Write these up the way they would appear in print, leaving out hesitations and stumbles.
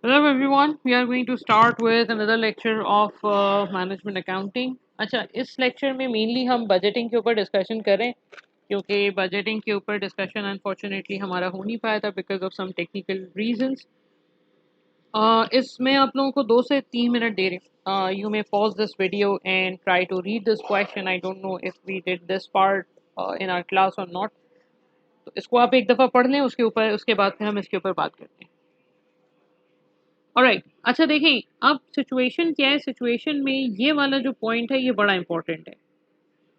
Hello everyone, we are going to start with another lecture of management accounting. अच्छा, इस lecture में mainly हम budgeting के ऊपर डिस्कशन करें क्योंकि बजटिंग के ऊपर डिस्कशन अनफॉर्चुनेटली हमारा हो नहीं पाया था because of some technical reasons. इसमें आप लोगों को 2 से 3 मिनट दे रहे हैं। You may pause this video and try to read this question. I don't know if we did this part in our class और नॉट। तो इसको आप एक दफ़ा पढ़ लें, उसके बाद फिर हम इसके ऊपर बात करते हैं। ऑलराइट, अच्छा देखें अब सिचुएशन क्या है। सिचुएशन में ये वाला जो पॉइंट है ये बड़ा इंपॉर्टेंट है।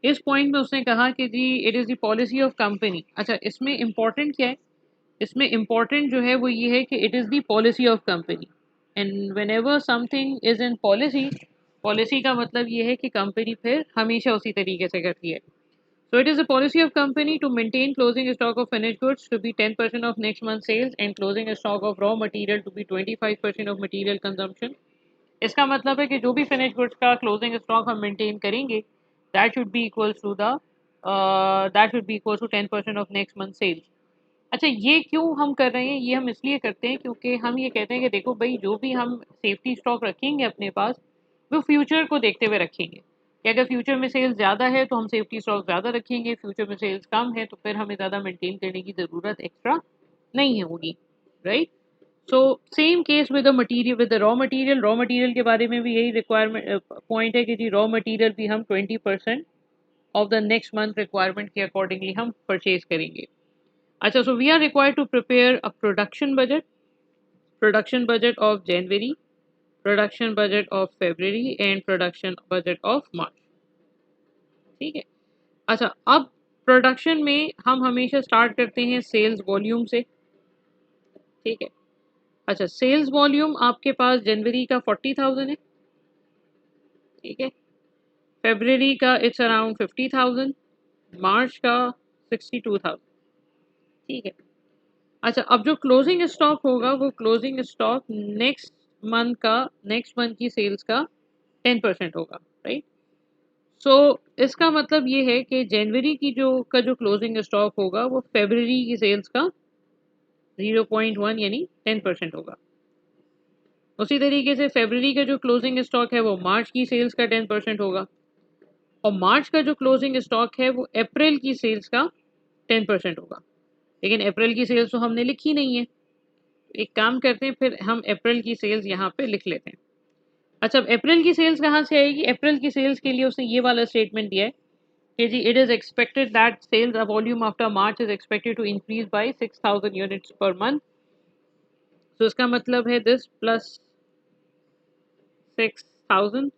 इस पॉइंट में उसने कहा कि जी it is the policy of company. अच्छा, इसमें इंपॉर्टेंट क्या है? इसमें इंपॉर्टेंट जो है वो ये है कि it is the policy of company. And when ever something is in policy, policy का मतलब ये है कि कंपनी फिर हमेशा उसी तरीके से करती है। So it is a policy of company to maintain closing stock of finished goods to be 10% of next month's sales and closing stock of raw material to be 25% of material consumption. इसका मतलब है कि जो भी finished goods का closing stock हम maintain करेंगे that should be equals to the that should be equals to 10% of next month's sales. अच्छा, ये क्यों हम कर रहे हैं? ये हम इसलिए करते हैं क्योंकि हम ये कहते हैं कि देखो भाई, जो भी हम सेफ्टी स्टॉक रखेंगे अपने पास वो फ्यूचर को देखते हुए रखेंगे कि अगर फ्यूचर में सेल्स ज़्यादा है तो हम सेफ्टी स्टॉक ज़्यादा रखेंगे, फ्यूचर में सेल्स कम है तो फिर हमें ज़्यादा मेंटेन करने की ज़रूरत एक्स्ट्रा नहीं होगी, right. So same case with the material, with the raw material के बारे में भी यही रिक्वायरमेंट पॉइंट है कि जी रॉ मटीरियल भी हम 20% of the next month requirement के अकॉर्डिंगली हम परचेज करेंगे। अच्छा, so we are required to prepare a production budget of January, production budget of February and production budget of March। ठीक है। अच्छा, अब प्रोडक्शन में हम हमेशा स्टार्ट करते हैं सेल्स वॉल्यूम से। ठीक है। अच्छा, सेल्स वॉल्यूम आपके पास जनवरी का 40,000 है। ठीक है। फेब्रवरी का इट्स अराउंड 50,000, मार्च का 62,000। ठीक है। अच्छा, अब जो क्लोजिंग स्टॉक होगा वो क्लोजिंग स्टॉक नेक्स्ट मंथ की सेल्स का 10% होगा, राइट। सो इसका मतलब ये है कि जनवरी की जो क्लोजिंग स्टॉक होगा वो फेब्रवरी की सेल्स का 0.1 यानी 10% होगा। उसी तरीके से फेब्रवरी का जो क्लोजिंग स्टॉक है वो मार्च की सेल्स का 10% होगा और मार्च का जो क्लोजिंग स्टॉक है वो अप्रैल की सेल्स का 10% होगा। लेकिन अप्रैल की सेल्स तो हमने लिखी नहीं है। एक काम करते हैं, फिर हम अप्रैल की सेल्स यहाँ पे लिख लेते हैं। अच्छा, अब अप्रैल की सेल्स कहाँ से आएगी? अप्रैल की सेल्स के लिए उसने ये वाला स्टेटमेंट दिया है कि जी it is expected that sales volume after March is expected to increase by 6,000 units per month. तो इसका मतलब है दिस प्लस 6,000,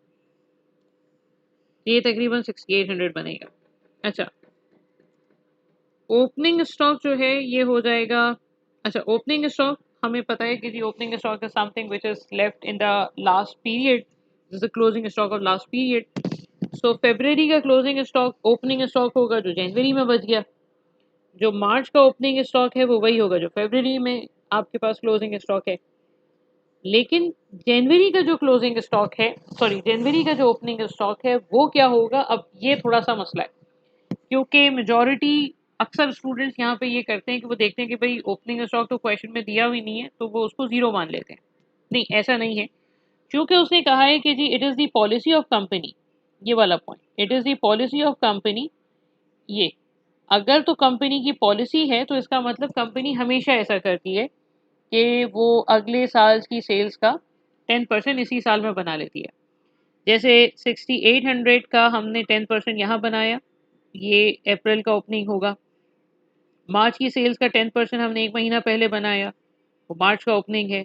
ये तकरीबन 6,800 बनेगा। अच्छा, ओपनिंग स्टॉक जो है ये हो जाएगा। अच्छा, ओपनिंग स्टॉक हमें पता है कि जी opening stock is something which is left in the last period, this is the closing stock of last period. So February का क्लोजिंग स्टॉक ओपनिंग स्टॉक होगा जो जनवरी में बच गया। जो मार्च का ओपनिंग स्टॉक है वो वही होगा जो फेब्रवरी में आपके पास क्लोजिंग स्टॉक है। लेकिन जनवरी का जो क्लोजिंग स्टॉक है, सॉरी जनवरी का जो ओपनिंग स्टॉक है वो क्या होगा? अब ये थोड़ा सा मसला है क्योंकि मेजॉरिटी अक्सर स्टूडेंट्स यहाँ पे ये करते हैं कि वो देखते हैं कि भाई ओपनिंग स्टॉक तो क्वेश्चन में दिया हुई नहीं है तो वो उसको जीरो मान लेते हैं। नहीं, ऐसा नहीं है। क्योंकि उसने कहा है कि जी it is the policy of company, ये वाला point, it is the policy of company. ये अगर तो कंपनी की पॉलिसी है तो इसका मतलब कंपनी हमेशा ऐसा करती है कि वो अगले साल की सेल्स का 10% इसी साल में बना लेती है। जैसे 6,800 का हमने 10% यहाँ बनाया, ये अप्रैल का ओपनिंग होगा। मार्च की सेल्स का 10% हमने एक महीना पहले बनाया, वो मार्च का ओपनिंग है।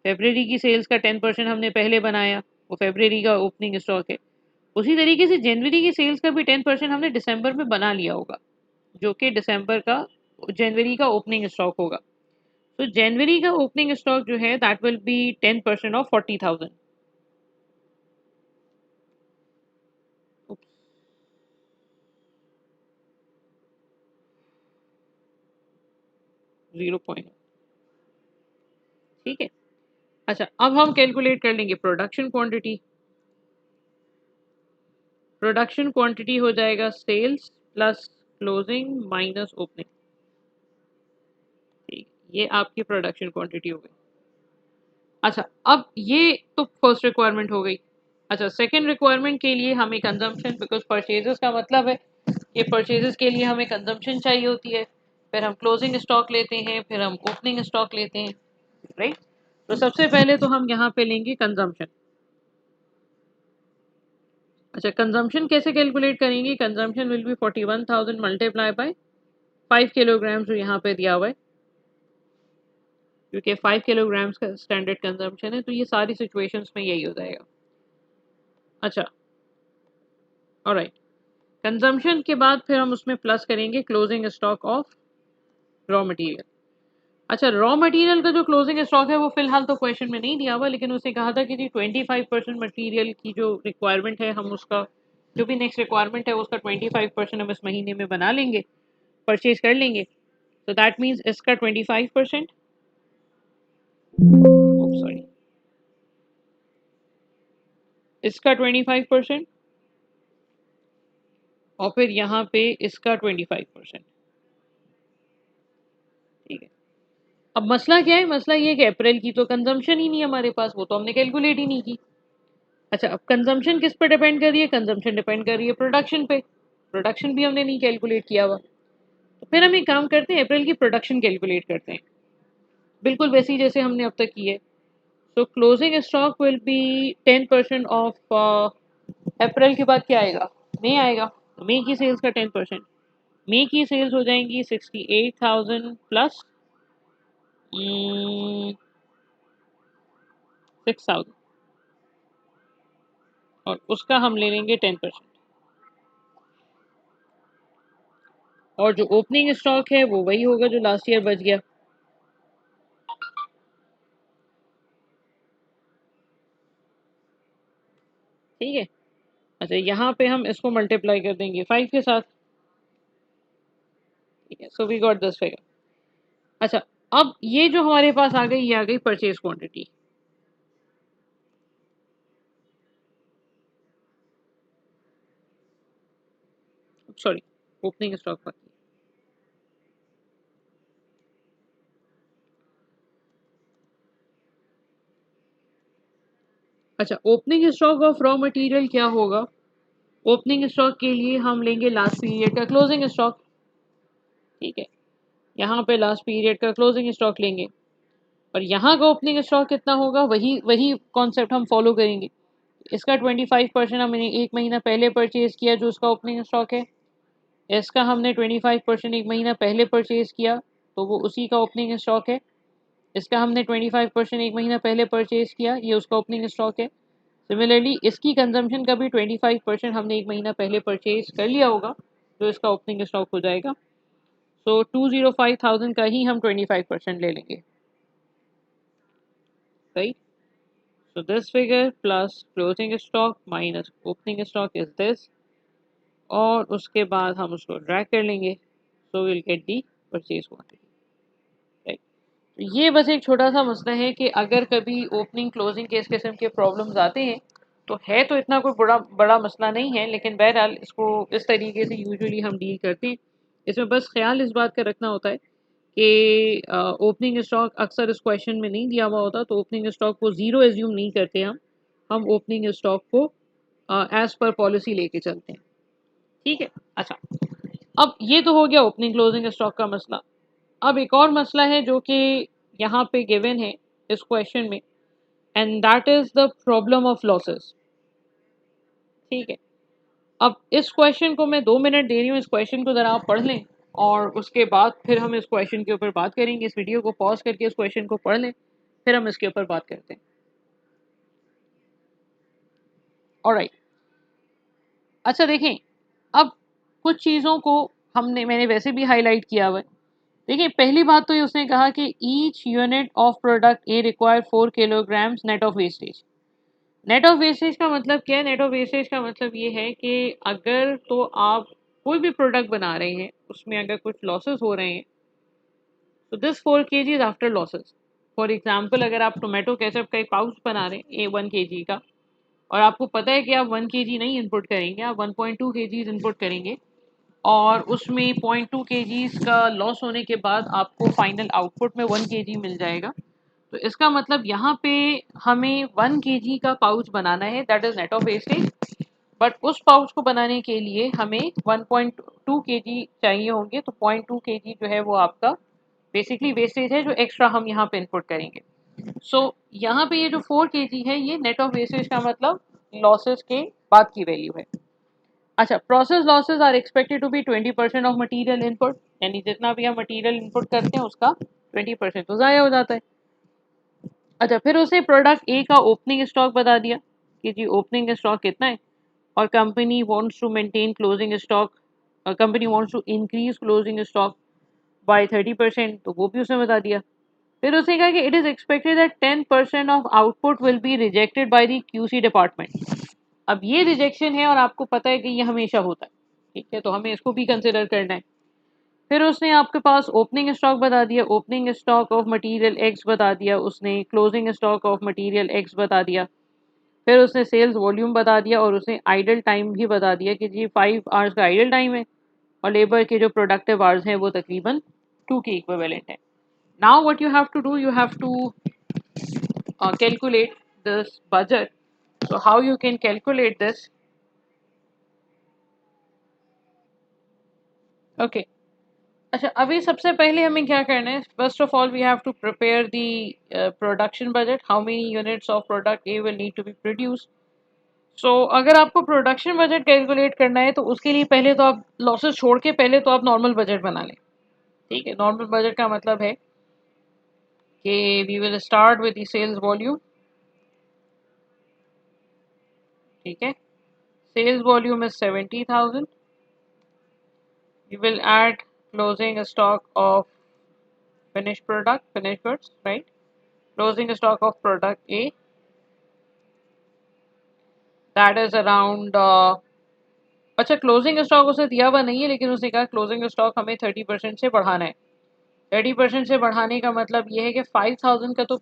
फेब्रवरी की सेल्स का 10% हमने पहले बनाया, वो फेब्रवरी का ओपनिंग स्टॉक है। उसी तरीके से जनवरी की सेल्स का भी 10% हमने दिसंबर में बना लिया होगा जो कि जनवरी का ओपनिंग स्टॉक होगा। तो जनवरी का ओपनिंग स्टॉक जो है दैट विल बी 10% ऑफ 40,000। 0 ठीक है। अच्छा, अब हम कैलकुलेट कर लेंगे प्रोडक्शन क्वांटिटी। प्रोडक्शन क्वांटिटी हो जाएगा sales plus closing minus opening. ठीक, ये आपकी प्रोडक्शन क्वांटिटी हो गई। अच्छा, अब ये तो फर्स्ट रिक्वायरमेंट हो गई। अच्छा, सेकंड रिक्वायरमेंट के लिए हमें कंजम्पशन, बिकॉज परचेजेस का मतलब है ये परचेजेस के लिए हमें कंजम्पशन चाहिए होती है। फिर हम क्लोजिंग स्टॉक लेते हैं, फिर हम ओपनिंग स्टॉक लेते हैं, राइट। तो सबसे पहले तो हम यहाँ पे लेंगे कंजम्पशन। अच्छा, कंजम्पशन कैसे कैलकुलेट करेंगे? Consumption will be 41,000 multiply by 5 kilogram जो यहाँ पे दिया हुआ है, क्योंकि 5 किलोग्राम्स का स्टैंडर्ड कंजम्पशन है, तो ये सारी सिचुएशंस में यही हो जाएगा। अच्छा, ऑलराइट। कंजम्पशन के बाद फिर हम उसमें प्लस करेंगे closing stock of raw material. अच्छा, रॉ मटेरियल का जो क्लोजिंग स्टॉक है वो फिलहाल तो क्वेश्चन में नहीं दिया हुआ, लेकिन उसने कहा था कि जी 25% मटेरियल की जो रिक्वायरमेंट है हम उसका जो भी नेक्स्ट रिक्वायरमेंट है उसका 25% हम इस महीने में बना लेंगे, परचेज कर लेंगे। तो दैट मीन्स इसका 25%, सॉरी, इसका 25% और फिर यहाँ पे इसका 25%। ठीक है। अब मसला क्या है? मसला ये है कि अप्रैल की तो कंजम्पशन ही नहीं है हमारे पास, वो तो हमने कैलकुलेट ही नहीं की। अच्छा, अब कंजम्पशन किस पे डिपेंड कर रही है? कंजम्पशन डिपेंड कर रही है प्रोडक्शन पे। प्रोडक्शन भी हमने नहीं कैलकुलेट किया हुआ, तो फिर हम एक काम करते हैं, अप्रैल की प्रोडक्शन कैलकुलेट करते हैं, बिल्कुल वैसी जैसे हमने अब तक की है। सो closing stock will be 10% of April के बाद क्या आएगा? मई आएगा। मई की सेल्स का 10%, मई की सेल्स हो जाएंगी 68,000 प्लस 6,000, और उसका हम ले लेंगे 10%। और जो ओपनिंग स्टॉक है वो वही होगा जो लास्ट ईयर बच गया। ठीक है। अच्छा, यहाँ पे हम इसको मल्टीप्लाई कर देंगे 5 के साथ। ठीक है, so we got this figure. अच्छा, अब ये जो हमारे पास आ गई, ये आ गई purchase quantity. Sorry, opening stock बाकी। अच्छा, opening stock of raw material क्या होगा? ओपनिंग स्टॉक के लिए हम लेंगे लास्ट पीरियड का क्लोजिंग स्टॉक। ठीक है, यहाँ पे लास्ट पीरियड का क्लोजिंग स्टॉक लेंगे, और यहाँ का ओपनिंग स्टॉक कितना होगा वही वही कॉन्सेप्ट हम फॉलो करेंगे। इसका 25% हमने एक महीना पहले परचेज किया जो उसका ओपनिंग स्टॉक है, इसका हमने 25% एक महीना पहले परचेज किया तो वो उसी का ओपनिंग स्टॉक है, इसका हमने 25% एक महीना पहले परचेज किया, ये उसका ओपनिंग स्टॉक है। सिमिलरली इसकी कंजम्पशन का भी 25% हमने एक महीना पहले परचेज कर लिया होगा जो इसका ओपनिंग स्टॉक हो जाएगा। सो 205,000 का ही हम 25% ले लेंगे, right. So this figure plus closing stock minus opening stock is this, और उसके बाद हम उसको ड्रैग कर लेंगे, so we'll get the purchase quantity, right। तो ये बस एक छोटा सा मसला है कि अगर कभी ओपनिंग क्लोजिंग के इस किस्म के प्रॉब्लम्स आते हैं तो इतना कोई बड़ा बड़ा मसला नहीं है, लेकिन बहरहाल इसको इस तरीके से यूजुअली हम डील करते हैं। इसमें बस ख्याल इस बात का रखना होता है कि ओपनिंग स्टॉक अक्सर इस क्वेश्चन में नहीं दिया हुआ होता, तो ओपनिंग स्टॉक को ज़ीरो एज्यूम नहीं करते हम ओपनिंग स्टॉक को एज पर पॉलिसी लेके चलते हैं। ठीक है। अच्छा, अब ये तो हो गया ओपनिंग क्लोजिंग स्टॉक का मसला। अब एक और मसला है जो कि यहाँ पे गिवन है इस क्वेश्चन में, and that is the problem of losses. ठीक है। अब इस क्वेश्चन को मैं 2 मिनट दे रही हूँ, इस क्वेश्चन को ज़रा आप पढ़ लें और उसके बाद फिर हम इस क्वेश्चन के ऊपर बात करेंगे। इस वीडियो को पॉज करके इस क्वेश्चन को पढ़ लें, फिर हम इसके ऊपर बात करते हैं। ऑलराइट। अच्छा देखें, अब कुछ चीज़ों को मैंने वैसे भी हाईलाइट किया हुआ है। देखिए, पहली बात तो ये उसने कहा कि each unit of product A require 4 kilograms net of wastage. Net of wastage का मतलब क्या है? नेट ऑफ वेस्टेज का मतलब ये है कि अगर तो आप कोई भी प्रोडक्ट बना रहे हैं उसमें अगर कुछ लॉसेस हो रहे हैं तो this 4 kg after losses. For example, अगर आप टोमेटो केचप का एक पाउच बना रहे हैं 1 kg का, और आपको पता है कि आप 1 kg नहीं इनपुट करेंगे, आप 1.2 kg इनपुट करेंगे, और उसमें 0.2 kg का लॉस होने के बाद आपको फाइनल आउटपुट में 1 kg मिल जाएगा, तो इसका मतलब यहाँ पे हमें 1 kg का पाउच बनाना है, that is net of wastage. But उस पाउच को बनाने के लिए हमें 1.2 kg चाहिए होंगे, तो 0.2 kg जो है वो आपका बेसिकली वेस्टेज है जो एक्स्ट्रा हम यहाँ पे इनपुट करेंगे। सो यहाँ पे ये जो 4 kg है ये नेट ऑफ वेस्टेज का मतलब लॉसेस के बाद की वैल्यू है। अच्छा, process losses are expected to be 20% of material input, यानी जितना भी हम मटेरियल इनपुट करते हैं उसका 20% तो ज़ाया हो जाता है। अच्छा, फिर उसे प्रोडक्ट ए का ओपनिंग स्टॉक बता दिया कि जी ओपनिंग स्टॉक कितना है, और company wants to maintain closing stock, company wants to increase closing stock by 30%, तो वो भी उसने बता दिया। फिर उसने कहा कि it is expected that 10% of output will be rejected by the QC department. अब ये रिजेक्शन है और आपको पता है कि ये हमेशा होता है, ठीक है, तो हमें इसको भी कंसिडर करना है। फिर उसने आपके पास ओपनिंग स्टॉक बता दिया, opening stock of material x बता दिया उसने, closing stock of material x बता दिया। फिर उसने सेल्स वॉल्यूम बता दिया और उसने आइडल टाइम भी बता दिया कि जी 5 आवर्स का आइडल टाइम है और लेबर के जो प्रोडक्टिव आवर्स हैं वो तकरीबन 2 के इक्विवेलेंट है। Now what you have to do, you have to calculate this budget. So how you can calculate this? Okay. अच्छा, अभी सबसे पहले हमें क्या करना है, first of all we have to prepare the production budget, how many units of product A will need to be produce. So अगर आपको प्रोडक्शन बजट कैलकुलेट करना है तो उसके लिए पहले तो आप लॉसेस छोड़ के पहले तो आप नॉर्मल बजट बना लें, ठीक है। नॉर्मल बजट का मतलब है कि we will start with the sales volume, ठीक है। Sales volume is 70,000। We will add closing stock of finished product, finished goods, right? Closing stock of product A, that is around अच्छा, closing stock उसे दिया हुआ नहीं है लेकिन उसने कहा क्लोजिंग स्टॉक हमें 30% से बढ़ाना है। 30% से बढ़ाने का मतलब ये है कि 5,000 का तो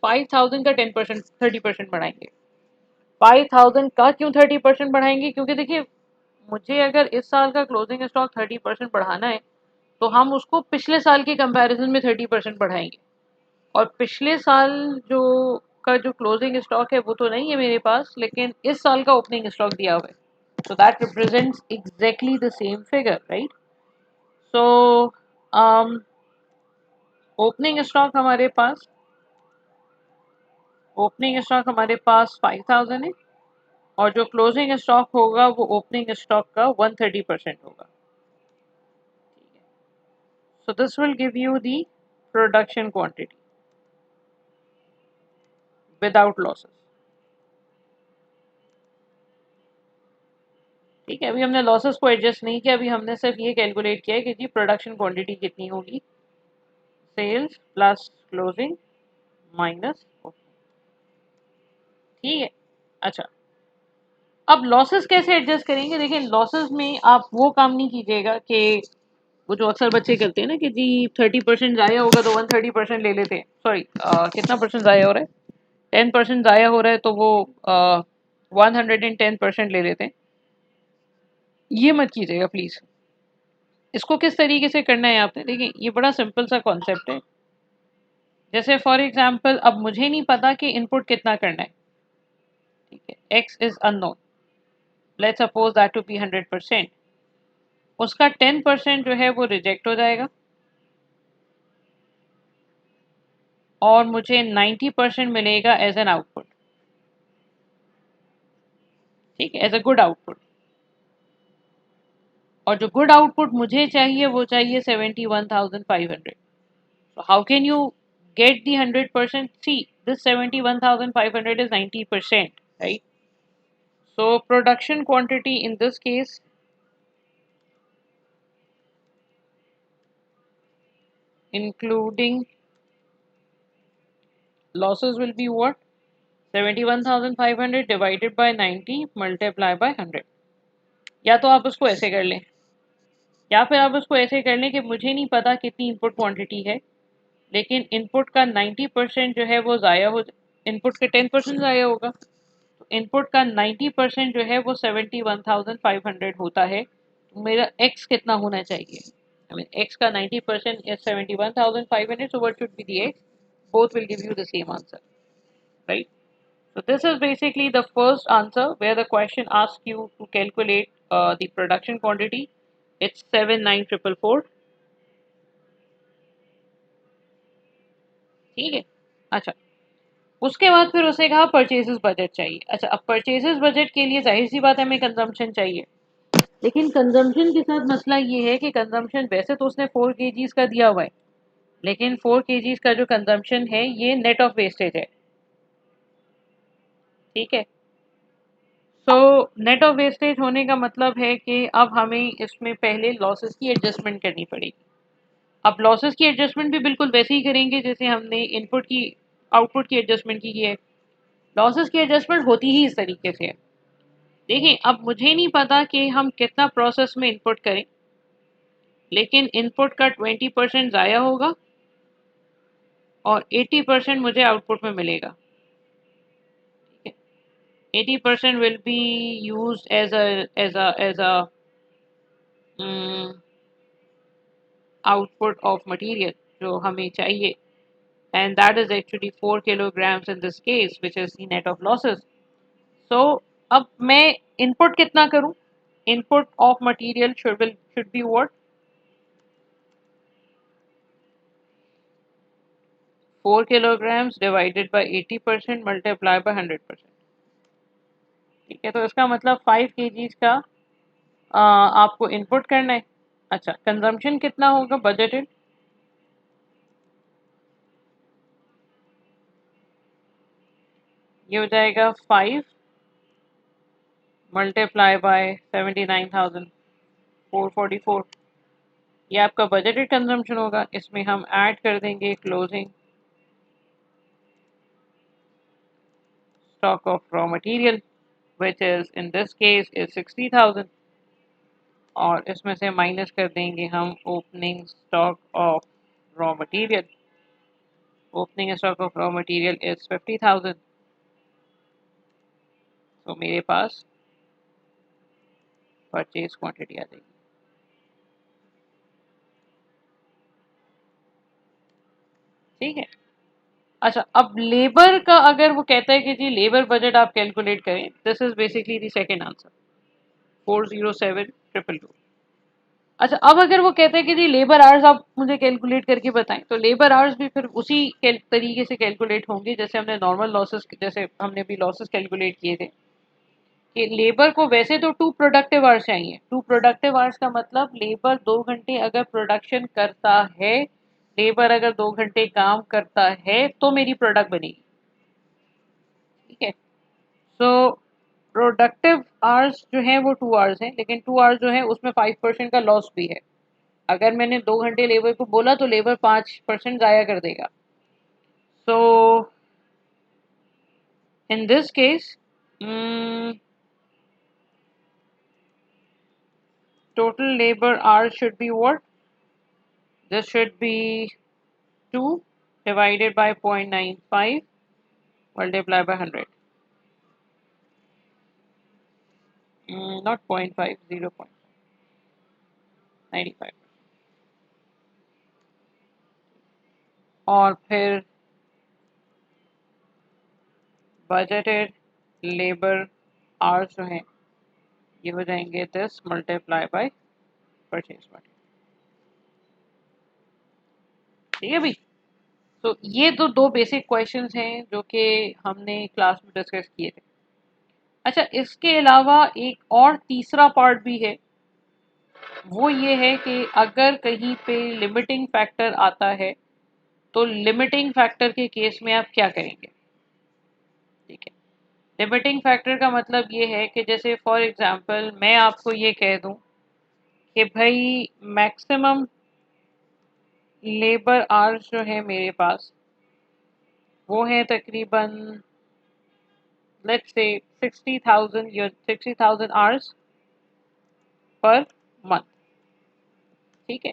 5,000 का 10% 30% बढ़ाएंगे। 5,000 का क्यों 30% बढ़ाएंगे, क्योंकि देखिए मुझे अगर इस साल का क्लोजिंग स्टॉक 30% बढ़ाना है तो हम उसको पिछले साल के कंपैरिजन में 30% बढ़ाएंगे। और पिछले साल जो जो क्लोजिंग स्टॉक है वो तो नहीं है मेरे पास, लेकिन इस साल का ओपनिंग स्टॉक दिया हुआ है, so that represents exactly the same figure, right? So opening stock हमारे पास 5,000 है और जो क्लोजिंग स्टॉक होगा वो ओपनिंग स्टॉक का 130% होगा। So this will give you the production quantity without losses, ठीक है। अभी हमने लॉसेस को एडजस्ट नहीं किया, अभी हमने सिर्फ ये कैलकुलेट किया है कि जी प्रोडक्शन क्वांटिटी कितनी होगी, सेल्स प्लस क्लोजिंग माइनस, ठीक है। अच्छा, अब लॉसेस कैसे एडजस्ट करेंगे, देखिए लॉसेस में आप वो काम नहीं कीजिएगा कि वो जो अक्सर बच्चे करते हैं ना कि जी 30% ज़ाया होगा तो 130% ले लेते हैं, सॉरी कितना परसेंट ज़ाया हो रहा है, 10% ज़ाया हो रहा है तो वो 110% ले लेते हैं। ये मत कीजिएगा प्लीज़। इसको किस तरीके से करना है आपने, देखिए ये बड़ा सिंपल सा कॉन्सेप्ट है। जैसे फॉर एग्जांपल अब मुझे नहीं पता कि इनपुट कितना करना है, ठीक है, X is unknown, let's suppose that to be 100%, उसका 10% जो है वो रिजेक्ट हो जाएगा और मुझे 90% मिलेगा एज एन आउटपुट, ठीक है, एज अ गुड आउटपुट। और जो गुड आउटपुट मुझे चाहिए वो चाहिए 71,500। So how can you get the 100%? See, this 71,500 is 90%, right? So production quantity in this case including losses will be what? 71,500 divided by 90 multiply by 100। या तो आप उसको ऐसे कर लें या फिर आप उसको ऐसे कर लें कि मुझे नहीं पता कितनी इनपुट क्वांटिटी है, लेकिन इनपुट का 90% जो है वो ज़ाया हो, इनपुट के 10% ज़ाया होगा, तो इनपुट का 90% जो है वो 71,500 होता है। तो मेरा एक्स कितना होना चाहिए, आई मीन एक्स का 90% is 71,500, so what should be the x? both will give you the same answer, right? So this is basically the first answer where the question asks you to calculate the production quantity. It's 79444. ठीक है. अच्छा, उसके बाद फिर उसे कहा purchases budget चाहिए. अच्छा, अब परचेजेस बजट के लिए जाहिर सी बात है हमें कंजम्पशन चाहिए, लेकिन कंजम्पशन के साथ मसला ये है कि कंजम्पशन वैसे तो उसने 4 केजीज का दिया हुआ है, लेकिन 4 केजीज का जो कंजम्पशन है ये नेट ऑफ वेस्टेज है. ठीक है. सो नेट ऑफ वेस्टेज होने का मतलब है कि अब हमें इसमें पहले लॉसेस की एडजस्टमेंट करनी पड़ेगी. अब लॉसेस की एडजस्टमेंट भी बिल्कुल वैसे ही करेंगे जैसे हमने इनपुट की आउटपुट की एडजस्टमेंट की है. लॉसेस की एडजस्टमेंट होती ही इस तरीके से है. देखिए, अब मुझे नहीं पता कि हम कितना प्रोसेस में इनपुट करें, लेकिन इनपुट का 20% ज़ाया होगा और 80% मुझे आउटपुट में मिलेगा. 80% will be used as a output of material जो हमें चाहिए, and that is actually 4 kilograms in this case, which is the net of losses. So अब मैं input कितना करूं? Input of material should be what? 4 kilograms divided by 80% multiplied by 100%. ठीक है, तो इसका मतलब 5 kgs का आपको इनपुट करना है. अच्छा, कंजम्पशन कितना होगा बजटेड? ये हो जाएगा 5 मल्टीप्लाई बाय 79,444. ये आपका बजटेड कंजम्पशन होगा. इसमें हम ऐड कर देंगे closing stock of raw material which is in this case is 60,000, और इसमें से माइनस कर देंगे हम opening stock of raw material. Opening stock of raw material is 50,000. तो मेरे पास परचेज क्वांटिटी आ जाएगी. ठीक है. अच्छा, अब लेबर का अगर वो कहता है कि जी लेबर बजट आप कैलकुलेट करें, this is basically the second answer 407222. अच्छा, अब अगर वो कहते हैं कि जी लेबर आवर्स आप मुझे कैलकुलेट करके बताएं, तो लेबर आवर्स भी फिर उसी तरीके से कैलकुलेट होंगे जैसे हमने नॉर्मल लॉसेस, जैसे हमने भी लॉसेस कैलकुलेट किए थे कि लेबर को वैसे तो 2 प्रोडक्टिव आवर्स चाहिए. 2 प्रोडक्टिव आवर्स का मतलब लेबर 2 घंटे अगर प्रोडक्शन करता है, लेबर अगर 2 घंटे काम करता है तो मेरी प्रोडक्ट बनेगी. ठीक है. सो प्रोडक्टिव आवर्स जो है वो 2 आवर्स हैं, लेकिन 2 आवर्स जो है उसमें 5% का लॉस भी है. अगर मैंने 2 घंटे लेबर को बोला तो लेबर 5% ज़ाया कर देगा. So in this case total labor hours should be what? This should be 2 divided by 0.95 multiplied by 100. Not 0.5, 0.95. और फिर बजटेड लेबर आवर्स जो हैं ये हो जाएंगे 10 मल्टीप्लाई बाय परचेज मटेरियल. ठीक है भाई. तो ये तो दो बेसिक क्वेश्चंस हैं जो कि हमने क्लास में डिस्कस किए थे. अच्छा, इसके अलावा एक और तीसरा पार्ट भी है. वो ये है कि अगर कहीं पे लिमिटिंग फैक्टर आता है तो लिमिटिंग फैक्टर के केस में आप क्या करेंगे. ठीक है. लिमिटिंग फैक्टर का मतलब ये है कि जैसे फॉर एग्जांपल मैं आपको ये कह दूं कि भाई मैक्सिमम लेबर आवर्स जो है मेरे पास वो है तकरीबन लेट्स से 60,000 या 60,000 आवर्स पर मंथ. ठीक है.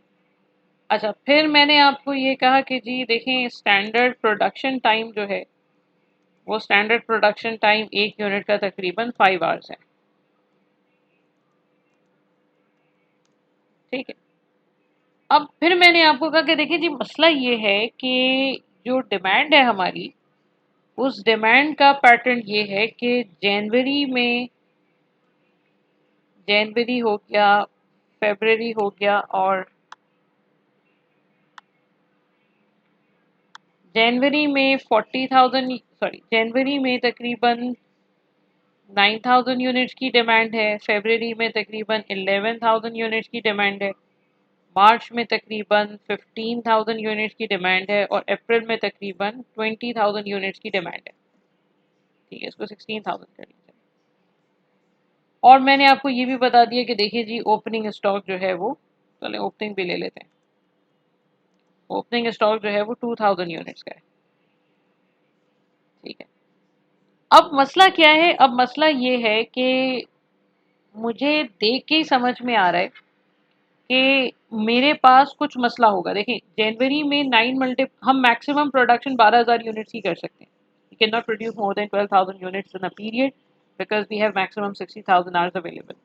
अच्छा, फिर मैंने आपको ये कहा कि जी देखें स्टैंडर्ड प्रोडक्शन टाइम जो है वो स्टैंडर्ड प्रोडक्शन टाइम एक यूनिट का तकरीबन 5 आवर्स है. ठीक है. अब फिर मैंने आपको कहा कि देखिए जी मसला ये है कि जो डिमांड है हमारी, उस डिमांड का पैटर्न ये है कि जनवरी हो गया, फरवरी हो गया, और जनवरी में 40,000, सॉरी जनवरी में तकरीबन 9,000 यूनिट्स की डिमांड है, फरवरी में तकरीबन 11,000 यूनिट्स की डिमांड है, मार्च में तकरीबन 15,000 यूनिट्स की डिमांड है, और अप्रैल में तकरीबन 20,000 यूनिट्स की डिमांड है। ठीक है, इसको 16,000 कर लीजिए। और मैंने आपको ये भी बता दिया कि देखिए जी, ओपनिंग स्टॉक जो है वो, चले ओपनिंग भी ले लेते हैं, ओपनिंग स्टॉक जो है वो 2,000 यूनिट्स का है। ठीक है, अब मसला क्या है? अब मसला ये है कि मुझे देख के ही समझ में आ रहा है कि मेरे पास कुछ मसला होगा। देखिए, जनवरी में 9 मल्टी, हम मैक्सिमम प्रोडक्शन 12,000 यूनिट्स ही कर सकते हैं। We can not produce more than 12,000 units in a period because we have maximum 60,000 hours available.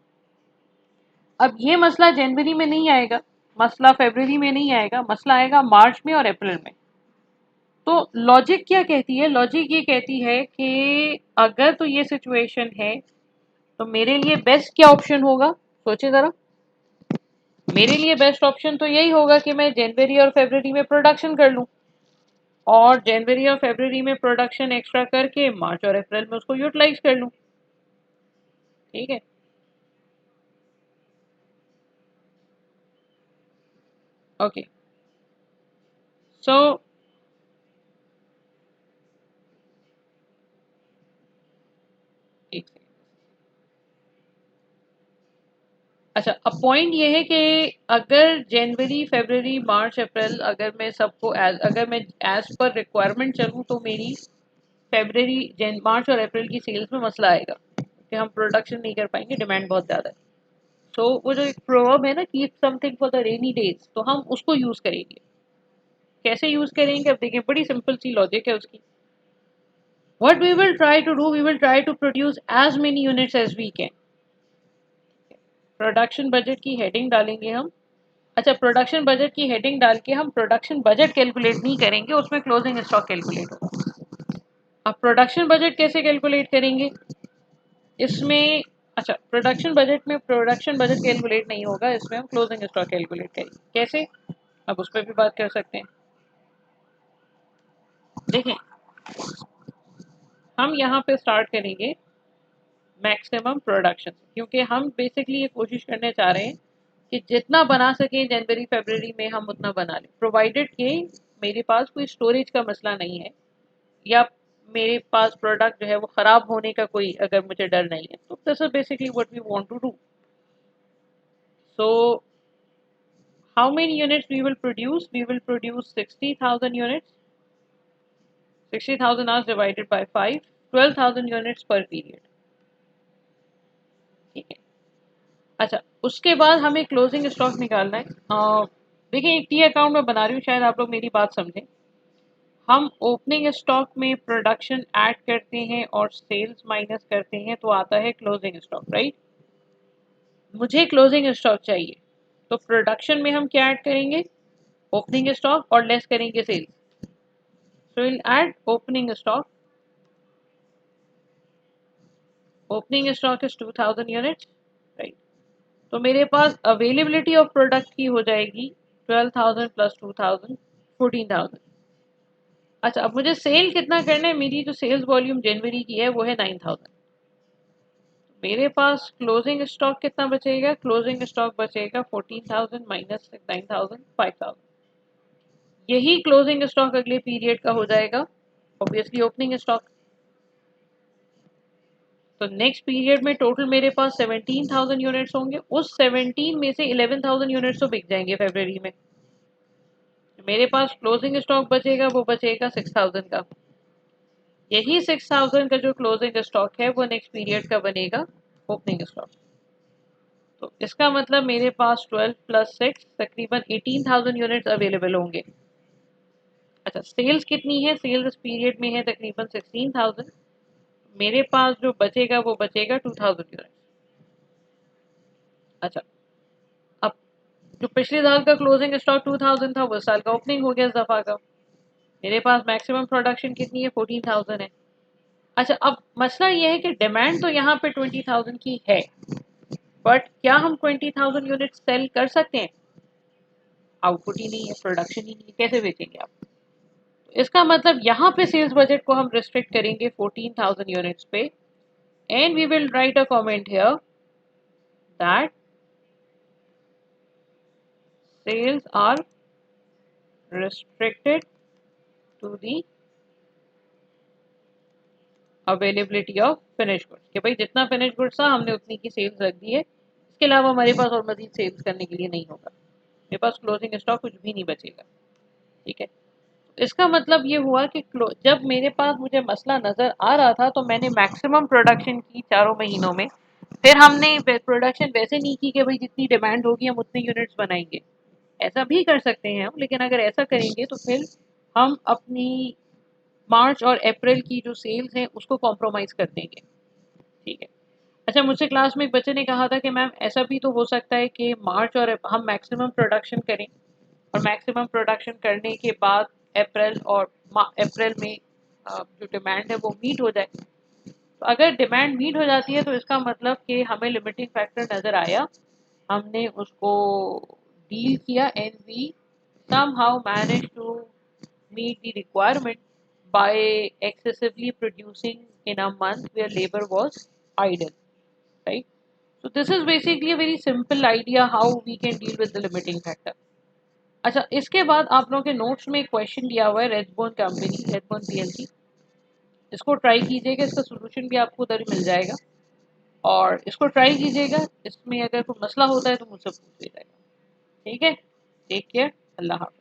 अब ये मसला जनवरी में नहीं आएगा, मसला फरवरी में नहीं आएगा, मसला आएगा मार्च में और अप्रैल में। तो लॉजिक क्या कहती है? लॉजिक ये कहती है कि अगर तो ये सिचुएशन है तो मेरे लिए बेस्ट क्या ऑप्शन होगा? सोचे जरा। मेरे लिए बेस्ट ऑप्शन तो यही होगा कि मैं जनवरी और फरवरी में प्रोडक्शन कर लूं, और जनवरी और फरवरी में प्रोडक्शन एक्स्ट्रा करके मार्च और अप्रैल में उसको यूटिलाइज कर लूं। ठीक है, ओके। सो एक सेकंड। अच्छा, अब पॉइंट ये है कि अगर जनवरी फरवरी मार्च अप्रैल, अगर मैं सबको अगर मैं एज पर रिक्वायरमेंट चलूँ तो मेरी फरवरी मार्च और अप्रैल की सेल्स में मसला आएगा कि हम प्रोडक्शन नहीं कर पाएंगे, डिमांड बहुत ज़्यादा है। सो वो जो एक प्रोवर्ब है ना, keep something for the rainy days, तो हम उसको यूज़ करेंगे। कैसे यूज़ करेंगे? अब देखिए, बड़ी सिंपल सी लॉजिक है उसकी। What we will try to do, we will try to produce as many units as we can. Production budget की हेडिंग डालेंगे हम। अच्छा, प्रोडक्शन बजट की हेडिंग डाल के हम प्रोडक्शन बजट कैलकुलेट नहीं करेंगे, उसमें क्लोजिंग स्टॉक कैलकुलेट होगा। अब प्रोडक्शन बजट कैसे कैलकुलेट करेंगे इसमें? अच्छा, प्रोडक्शन बजट कैलकुलेट नहीं होगा, इसमें हम क्लोजिंग स्टॉक कैलकुलेट करेंगे। कैसे? अब उस पर भी बात कर सकते हैं। देखें, हम यहाँ पे स्टार्ट करेंगे मैक्सिमम प्रोडक्शन, क्योंकि हम बेसिकली ये कोशिश करने चाह रहे हैं कि जितना बना सकें जनवरी फरवरी में हम उतना बना लें, प्रोवाइडेड कि मेरे पास कोई स्टोरेज का मसला नहीं है, या मेरे पास प्रोडक्ट जो है वो ख़राब होने का कोई अगर मुझे डर नहीं है। तो this is basically what we want to do. So how many units we will produce? We will produce 60,000 units, 60,000 hours divided by 5, 12,000 units per period. ठीक है, अच्छा, उसके बाद हमें क्लोजिंग स्टॉक निकालना है। देखिए, एक टी अकाउंट में बना रही हूँ, शायद आप लोग मेरी बात समझें। हम ओपनिंग स्टॉक में प्रोडक्शन ऐड करते हैं और सेल्स माइनस करते हैं तो आता है क्लोजिंग स्टॉक, राइट? मुझे क्लोजिंग स्टॉक चाहिए, तो प्रोडक्शन में हम क्या ऐड करेंगे? ओपनिंग स्टॉक, और लेस करेंगे sales. So will add opening stock. Opening stock is 2,000 units, right? तो मेरे पास अवेलेबिलिटी ऑफ प्रोडक्ट की हो जाएगी 12,000 प्लस 2,000, 14,000। अच्छा, अब मुझे सेल कितना करना है? मेरी जो सेल्स वॉल्यूम जनवरी की है वो है 9,000। मेरे पास क्लोजिंग स्टॉक कितना बचेगा? क्लोजिंग स्टॉक बचेगा 14,000 माइनस 9,000, 5,000। यही क्लोजिंग स्टॉक अगले पीरियड का हो जाएगा ऑब्वियसली ओपनिंग स्टॉक। तो नेक्स्ट पीरियड में टोटल मेरे पास 17,000 यूनिट्स होंगे, उस 17 में से 11,000 यूनिट्स तो बिक जाएंगे फरवरी में। मेरे पास क्लोजिंग स्टॉक बचेगा, वो बचेगा 6,000 का। यही 6,000 का जो क्लोजिंग स्टॉक है वो नेक्स्ट पीरियड का बनेगा ओपनिंग स्टॉक। तो इसका मतलब मेरे पास 12 प्लस 6 तकरीबन 18,000 यूनिट्स अवेलेबल होंगे। अच्छा, सेल्स कितनी है? सेल्स इस पीरियड में है तकरीबन 16,000। मेरे पास जो बचेगा वो बचेगा 2,000 यूनिट्स। अच्छा, अब जो पिछले साल का क्लोजिंग स्टॉक 2,000 था वो साल का ओपनिंग हो गया इस दफा का। मेरे पास मैक्सिमम प्रोडक्शन कितनी है, 14,000 है। अच्छा, अब मसला ये है कि डिमांड तो यहाँ पे 20,000 की है, बट क्या हम 20,000 यूनिट सेल कर सकते हैं? आउटपुट ही नहीं है, प्रोडक्शन ही नहीं है, कैसे बेचेंगे आप? तो इसका मतलब यहाँ पे सेल्स बजट को हम रिस्ट्रिक्ट करेंगे 14,000 यूनिट्स पे, and we will write a comment here that sales are restricted to the availability of finish goods, कि भाई जितना फिनिश गुड्स था हमने उतनी की सेल्स रख दी है, इसके अलावा हमारे पास और मजीद सेल्स करने के लिए नहीं होगा, मेरे पास क्लोजिंग स्टॉक कुछ भी नहीं बचेगा। ठीक है, इसका मतलब ये हुआ कि जब मेरे पास मुझे मसला नज़र आ रहा था तो मैंने मैक्सिमम प्रोडक्शन की 4 महीनों में। फिर हमने प्रोडक्शन वैसे नहीं की कि भाई जितनी डिमांड होगी हम उतने यूनिट्स बनाएंगे, ऐसा भी कर सकते हैं हम, लेकिन अगर ऐसा करेंगे तो फिर हम अपनी मार्च और अप्रैल की जो सेल्स हैं उसको कॉम्प्रोमाइज़ कर देंगे। ठीक है। अच्छा, मुझसे क्लास में एक बच्चे ने कहा था कि मैम ऐसा भी तो हो सकता है कि मार्च और हम मैक्सिमम प्रोडक्शन करें और मैक्सिमम प्रोडक्शन करने के बाद अप्रैल और अप्रैल में जो डिमांड है वो मीट हो जाए। तो अगर डिमांड मीट हो जाती है तो इसका मतलब कि हमें लिमिटिंग फैक्टर नज़र आया, हमने उसको डील किया, and we somehow managed to meet the requirement by excessively producing in a month where labor was idle, right? So this is basically a very simple idea how we can deal with the limiting factor. अच्छा, इसके बाद आप लोगों के notes में एक question दिया हुआ है, रेडबोन कंपनी, रेडबोन पीएलसी, इसको ट्राई कीजिएगा, इसका सोल्यूशन भी आपको उधर मिल जाएगा और इसको ट्राई कीजिएगा, इसमें अगर कोई मसला होता है तो मुझसे पूछ लीजिएगा। ठीक है, टेक केयर, अल्लाह हाफ़िज़।